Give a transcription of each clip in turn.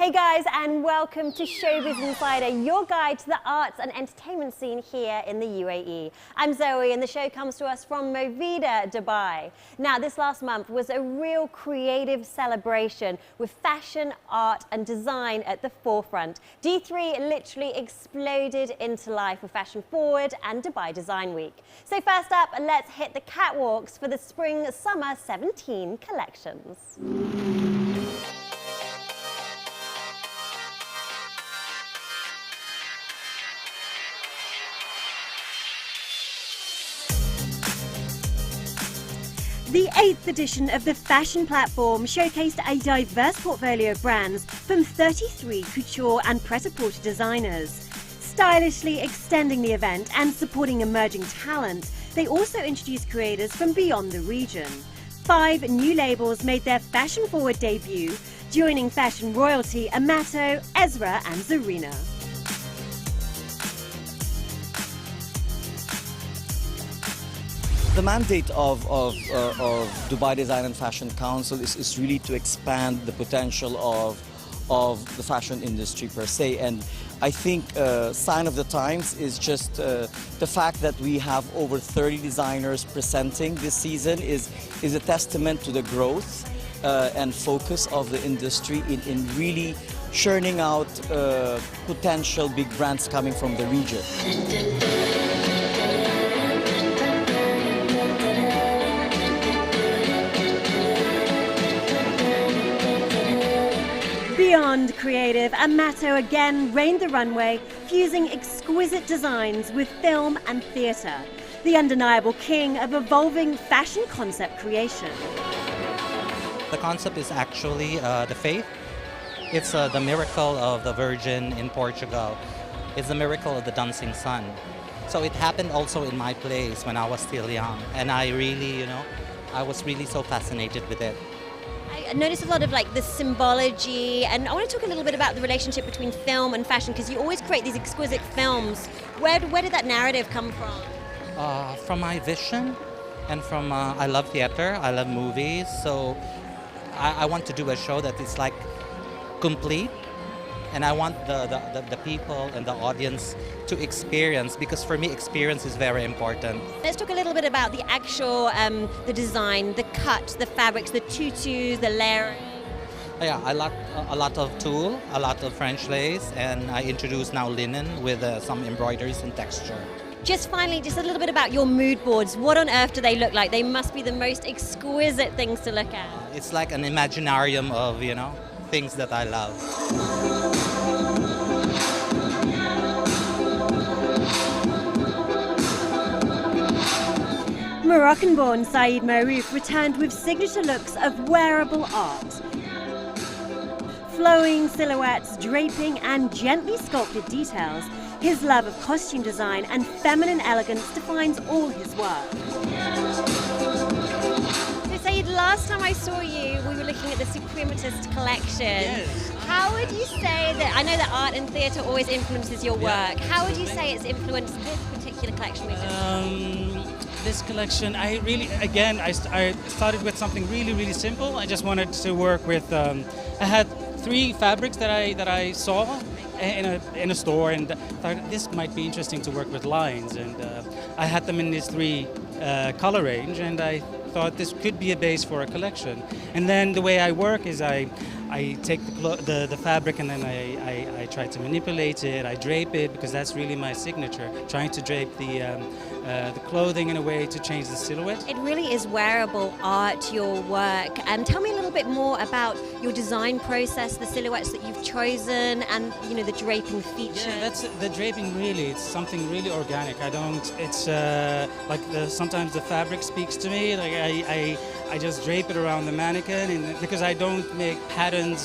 Hey guys, and welcome to Showbiz Insider, your guide to the arts and entertainment scene here in the UAE. I'm Zoe and the show comes to us from Movida, Dubai. Now, this last month was a real creative celebration with fashion, art and design at the forefront. D3 literally exploded into life with Fashion Forward and Dubai Design Week. So first up, let's hit the catwalks for the Spring-Summer 17 collections. The 8th edition of the fashion platform showcased a diverse portfolio of brands from 33 couture and pret-a-porter designers. Stylishly extending the event and supporting emerging talent, they also introduced creators from beyond the region. 5 new labels made their fashion-forward debut, joining fashion royalty Amato, Ezra and Zarina. The mandate of Dubai Design and Fashion Council is really to expand the potential of the fashion industry per se. And I think sign of the times is just the fact that we have over 30 designers presenting this season is a testament to the growth and focus of the industry in really churning out potential big brands coming from the region. Beyond creative, Amato again reigned the runway, fusing exquisite designs with film and theatre. The undeniable king of evolving fashion concept creation. The concept is actually the faith. It's the miracle of the Virgin in Portugal. It's the miracle of the dancing sun. So it happened also in my place when I was still young. And I really, I was really so fascinated with it. I noticed a lot of the symbology, and I want to talk a little bit about the relationship between film and fashion, because you always create these exquisite films. Where did that narrative come from? From my vision, and from I love theater, I love movies, so I want to do a show that is complete, and I want the people and the audience to experience, because for me experience is very important. Let's talk a little bit about the actual, the design, the cut, the fabrics, the tutus, the layering. Yeah, a lot of tulle, a lot of French lace, and I introduce now linen with some embroideries and texture. Just finally, just a little bit about your mood boards. What on earth do they look like? They must be the most exquisite things to look at. It's like an imaginarium of, things that I love. Moroccan-born Saeed Marouf returned with signature looks of wearable art. Flowing silhouettes, draping and gently sculpted details, his love of costume design and feminine elegance defines all his work. So Saeed, last time I saw you, we were looking at the Suprematist collection. Yes. How would you say that, I know that art and theatre always influences your work, how would you say it's influenced this particular collection we just This collection, I started with something really simple. I just wanted to work with, I had 3 fabrics that I saw in a store, and thought this might be interesting to work with lines, and I had them in these 3 color range, and I thought this could be a base for a collection. And then the way I work is I take the fabric, and then I try to manipulate it, I drape it, because that's really my signature, trying to drape the clothing in a way to change the silhouette. It really is wearable art, your work. Tell me a little bit more about your design process, the silhouettes that you've chosen, and the draping feature. Yeah, that's the draping. Really, it's something really organic. It's sometimes the fabric speaks to me. I just drape it around the mannequin, and because I don't make patterns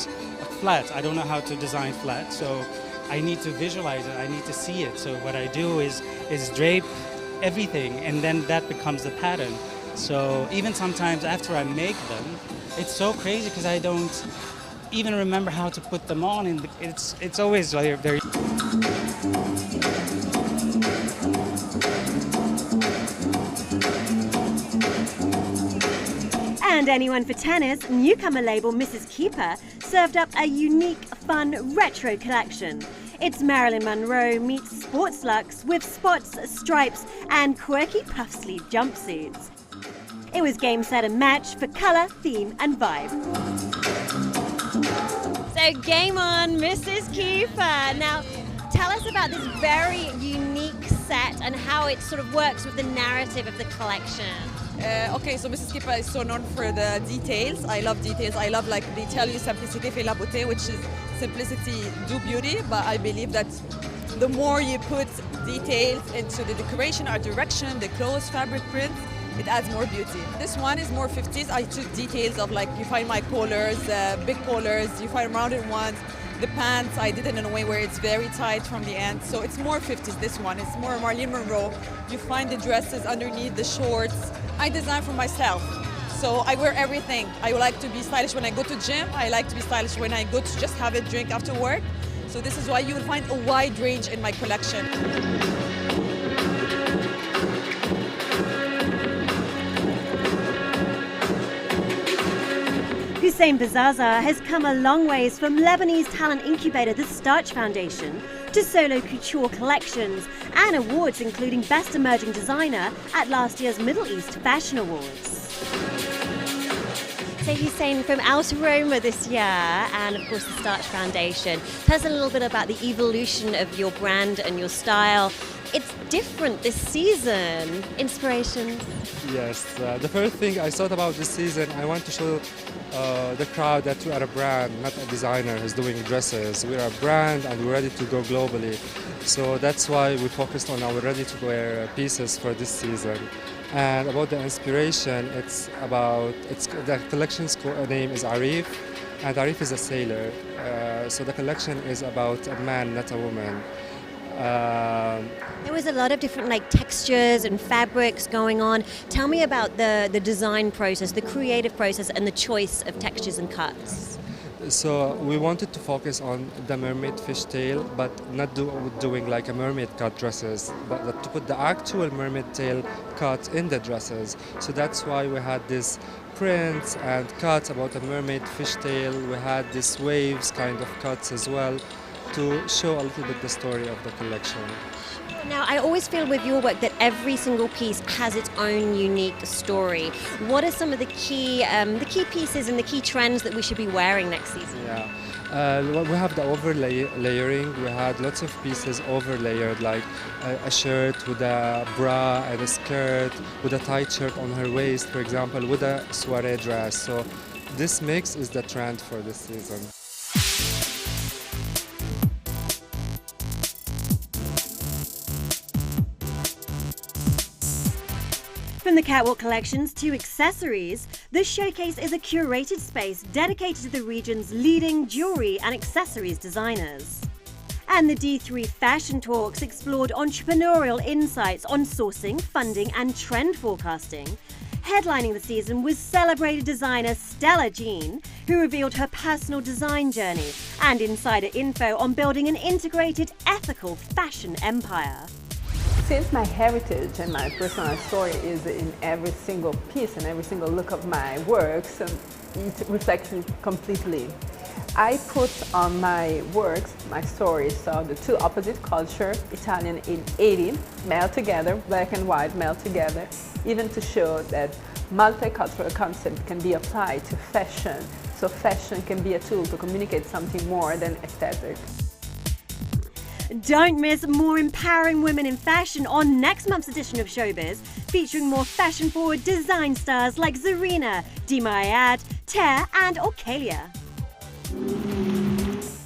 flat, I don't know how to design flat, so I need to visualize it. I need to see it. So what I do is drape everything, and then that becomes the pattern. So even sometimes after I make them, it's so crazy because I don't even remember how to put them on, and it's always very. And anyone for tennis, newcomer label Mrs. Keeper served up a unique fun retro collection. It's Marilyn Monroe meets sports looks with spots, stripes, and quirky puff sleeve jumpsuits. It was game, set, and match for colour, theme, and vibe. So game on, Mrs. Kiefer. Now, tell us about this very unique set and how it sort of works with the narrative of the collection. Okay, so Mrs. Kiefer is so known for the details. I love details. I love, like, they tell you simplicité fait la beauté, which is simplicity do beauty, but I believe that the more you put details into the decoration, art direction, the clothes, fabric prints, it adds more beauty. This one is more 50s. I took details of, like, you find my collars, big collars, you find rounded ones. The pants, I did it in a way where it's very tight from the end. So it's more 50s, this one. It's more Marilyn Monroe. You find the dresses underneath, the shorts. I design for myself. So I wear everything. I like to be stylish when I go to gym. I like to be stylish when I go to just have a drink after work. So this is why you will find a wide range in my collection. Hussein Bazaza has come a long ways from Lebanese talent incubator The Starch Foundation to solo couture collections and awards including Best Emerging Designer at last year's Middle East Fashion Awards. So Hussein, from Outer Roma this year and of course the Starch Foundation, tell us a little bit about the evolution of your brand and your style. It's different this season. Inspirations? Yes, the first thing I thought about this season, I want to show the crowd that we are a brand, not a designer who's doing dresses. We are a brand and we're ready to go globally. So that's why we focused on our ready-to-wear pieces for this season. And about the inspiration, the collection's name is Arif, and Arif is a sailor. So the collection is about a man, not a woman. There was a lot of different textures and fabrics going on. Tell me about the design process, the creative process, and the choice of textures and cuts. So we wanted to focus on the mermaid fishtail, but not doing like a mermaid cut dresses, but to put the actual mermaid tail cut in the dresses. So that's why we had this prints and cuts about a mermaid fishtail. We had these waves kind of cuts as well, to show a little bit the story of the collection. Now, I always feel with your work that every single piece has its own unique story. What are some of the key pieces and the key trends that we should be wearing next season? Yeah, we have the layering. We had lots of pieces overlayered, like a shirt with a bra and a skirt, with a tight shirt on her waist, for example, with a soiree dress. So this mix is the trend for this season. From the catwalk collections to accessories, this showcase is a curated space dedicated to the region's leading jewelry and accessories designers. And the D3 Fashion Talks explored entrepreneurial insights on sourcing, funding, and trend forecasting. Headlining the season was celebrated designer Stella Jean, who revealed her personal design journey and insider info on building an integrated, ethical fashion empire. Since my heritage and my personal story is in every single piece and every single look of my works, it reflects it completely. I put on my works my stories, so the two opposite culture, Italian and 80, meld together, black and white meld together, even to show that multicultural concept can be applied to fashion. So fashion can be a tool to communicate something more than aesthetic. Don't miss more empowering women in fashion on next month's edition of Showbiz, featuring more fashion-forward design stars like Zarina, Dima Ayad, Ter and Orkalia.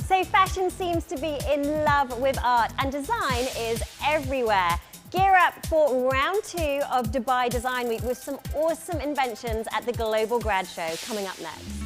So fashion seems to be in love with art and design is everywhere. Gear up for round 2 of Dubai Design Week with some awesome inventions at the Global Grad Show coming up next.